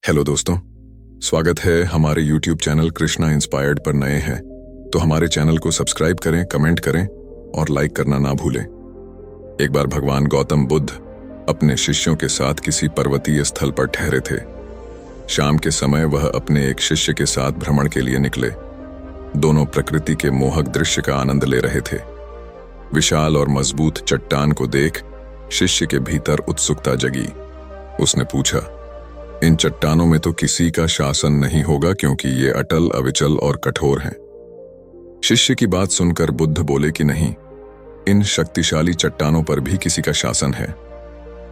Hello दोस्तों, स्वागत है हमारे YouTube चैनल कृष्णा इंस्पायर्ड पर। नए हैं तो हमारे चैनल को सब्सक्राइब करें, कमेंट करें और लाइक करना ना भूलें। एक बार भगवान गौतम बुद्ध अपने शिष्यों के साथ किसी पर्वतीय स्थल पर ठहरे थे। शाम के समय वह अपने एक शिष्य के साथ भ्रमण के लिए निकले। दोनों प्रकृति के मोहक दृश्य का आनंद ले रहे थे। विशाल और मजबूत चट्टान को देख शिष्य के भीतर उत्सुकता जगी। उसने पूछा, इन चट्टानों में तो किसी का शासन नहीं होगा क्योंकि ये अटल, अविचल और कठोर हैं। शिष्य की बात सुनकर बुद्ध बोले कि नहीं, इन शक्तिशाली चट्टानों पर भी किसी का शासन है।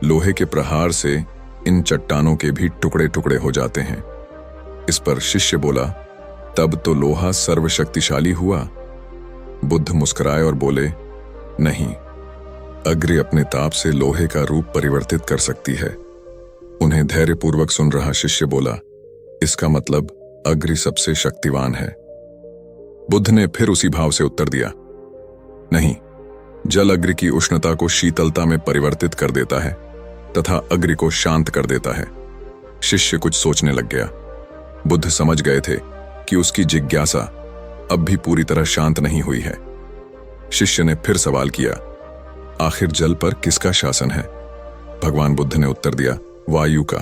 लोहे के प्रहार से इन चट्टानों के भी टुकड़े टुकड़े हो जाते हैं। इस पर शिष्य बोला, तब तो लोहा सर्वशक्तिशाली हुआ। बुद्ध मुस्कुराए और बोले, नहीं, अग्नि अपने ताप से लोहे का रूप परिवर्तित कर सकती है। उन्हें धैर्यपूर्वक सुन रहा शिष्य बोला, इसका मतलब अग्नि सबसे शक्तिवान है। बुद्ध ने फिर उसी भाव से उत्तर दिया, नहीं, जल अग्नि की उष्णता को शीतलता में परिवर्तित कर देता है तथा अग्नि को शांत कर देता है। शिष्य कुछ सोचने लग गया। बुद्ध समझ गए थे कि उसकी जिज्ञासा अब भी पूरी तरह शांत नहीं हुई है। शिष्य ने फिर सवाल किया, आखिर जल पर किसका शासन है? भगवान बुद्ध ने उत्तर दिया, वायु का।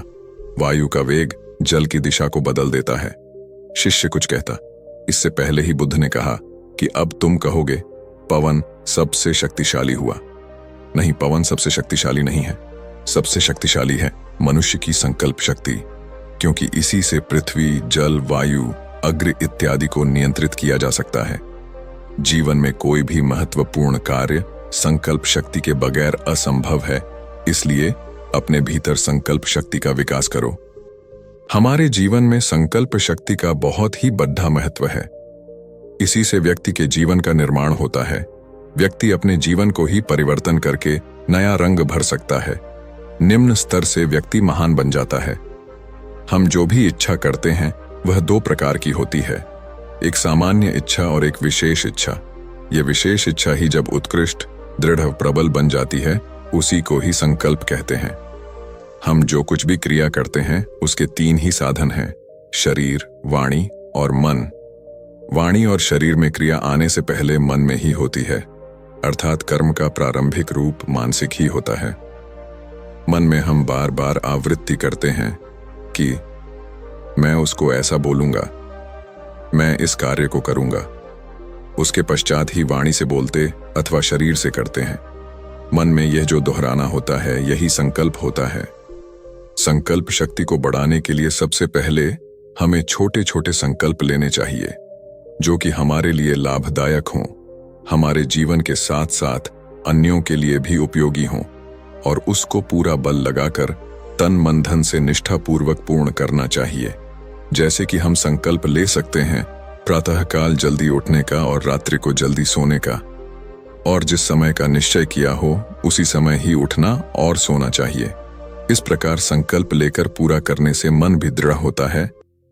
वायु का वेग जल की दिशा को बदल देता है। शिष्य कुछ कहता, इससे पहले ही बुद्ध ने कहा कि अब तुम कहोगे पवन सबसे शक्तिशाली हुआ। नहीं, पवन सबसे शक्तिशाली नहीं है। सबसे शक्तिशाली है मनुष्य की संकल्प शक्ति, क्योंकि इसी से पृथ्वी, जल, वायु, अग्नि इत्यादि को नियंत्रित किया जा सकता है। जीवन में कोई भी महत्वपूर्ण कार्य संकल्प शक्ति के बगैर असंभव है। इसलिए अपने भीतर संकल्प शक्ति का विकास करो। हमारे जीवन में संकल्प शक्ति का बहुत ही बड़ा महत्व है। इसी से व्यक्ति के जीवन का निर्माण होता है। व्यक्ति अपने जीवन को ही परिवर्तन करके नया रंग भर सकता है। निम्न स्तर से व्यक्ति महान बन जाता है। हम जो भी इच्छा करते हैं वह दो प्रकार की होती है, एक सामान्य इच्छा और एक विशेष इच्छा। यह विशेष इच्छा ही जब उत्कृष्ट, दृढ़, प्रबल बन जाती है, उसी को ही संकल्प कहते हैं। हम जो कुछ भी क्रिया करते हैं उसके तीन ही साधन हैं, शरीर, वाणी और मन। वाणी और शरीर में क्रिया आने से पहले मन में ही होती है, अर्थात कर्म का प्रारंभिक रूप मानसिक ही होता है। मन में हम बार बार आवृत्ति करते हैं कि मैं उसको ऐसा बोलूंगा, मैं इस कार्य को करूंगा। उसके पश्चात ही वाणी से बोलते अथवा शरीर से करते हैं। मन में यह जो दोहराना होता है यही संकल्प होता है। संकल्प शक्ति को बढ़ाने के लिए सबसे पहले हमें छोटे छोटे संकल्प लेने चाहिए जो कि हमारे लिए लाभदायक हों, हमारे जीवन के साथ साथ अन्यों के लिए भी उपयोगी हों, और उसको पूरा बल लगाकर तन मन धन से निष्ठापूर्वक पूर्ण करना चाहिए। जैसे कि हम संकल्प ले सकते हैं प्रातःकाल जल्दी उठने का और रात्रि को जल्दी सोने का, और जिस समय का निश्चय किया हो उसी समय ही उठना और सोना चाहिए। इस प्रकार संकल्प लेकर पूरा करने से मन भी दृढ़ होता है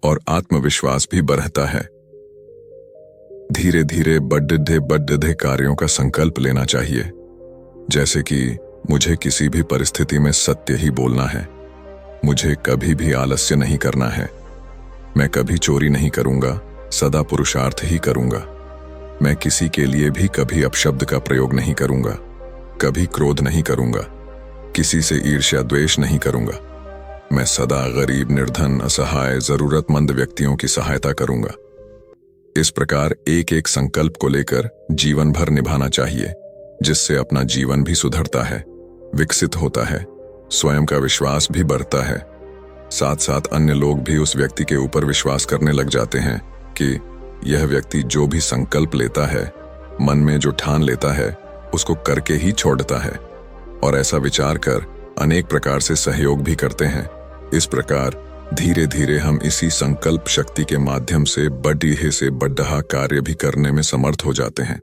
और आत्मविश्वास भी बढ़ता है। धीरे धीरे बड़े कार्यों का संकल्प लेना चाहिए, जैसे कि मुझे किसी भी परिस्थिति में सत्य ही बोलना है, मुझे कभी भी आलस्य नहीं करना है, मैं कभी चोरी नहीं करूंगा, सदा पुरुषार्थ ही करूंगा, मैं किसी के लिए भी कभी अपशब्द का प्रयोग नहीं करूंगा, कभी क्रोध नहीं करूंगा, किसी से ईर्ष्या द्वेष नहीं करूंगा, मैं सदा गरीब, निर्धन, असहाय, जरूरतमंद व्यक्तियों की सहायता करूंगा। इस प्रकार एक एक संकल्प को लेकर जीवन भर निभाना चाहिए, जिससे अपना जीवन भी सुधरता है, विकसित होता है, स्वयं का विश्वास भी बढ़ता है। साथ साथ अन्य लोग भी उस व्यक्ति के ऊपर विश्वास करने लग जाते हैं कि यह व्यक्ति जो भी संकल्प लेता है, मन में जो ठान लेता है, उसको करके ही छोड़ता है, और ऐसा विचार कर अनेक प्रकार से सहयोग भी करते हैं। इस प्रकार धीरे धीरे हम इसी संकल्प शक्ति के माध्यम से बड़ी से बड़ा कार्य भी करने में समर्थ हो जाते हैं।